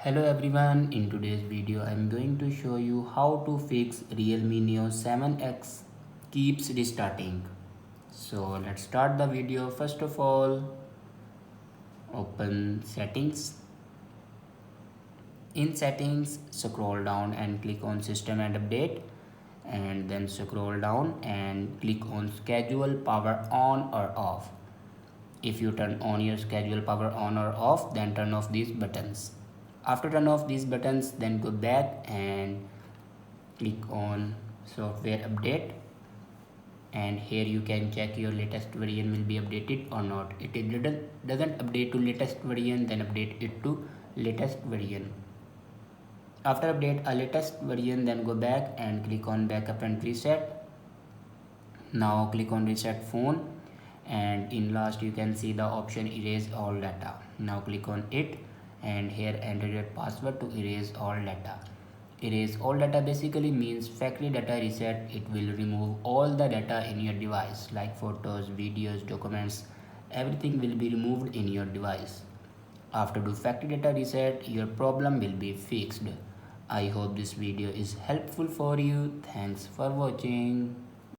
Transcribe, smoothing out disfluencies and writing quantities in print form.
Hello everyone, in today's video I am going to show you how to fix Realme Neo 7X keeps restarting. So let's start the video. First of all, open settings. In settings, scroll down and click on system and update, and then scroll down and click on schedule power on or off. If you turn on your schedule power on or off, then turn off these buttons. After turn off these buttons, then go back and click on software update, and here you can check your latest version will be updated or not. It doesn't update to latest version, then update it to latest version. After update a latest version, then go back and click on backup and reset. Now click on reset phone, and in last you can see the option erase all data. Now click on it, and here enter your password to erase all data. Erase all data basically means factory data reset. It will remove all the data in your device like photos, videos, documents. Everything will be removed in your device. After do factory data reset, your problem will be fixed. I hope this video is helpful for you. Thanks for watching.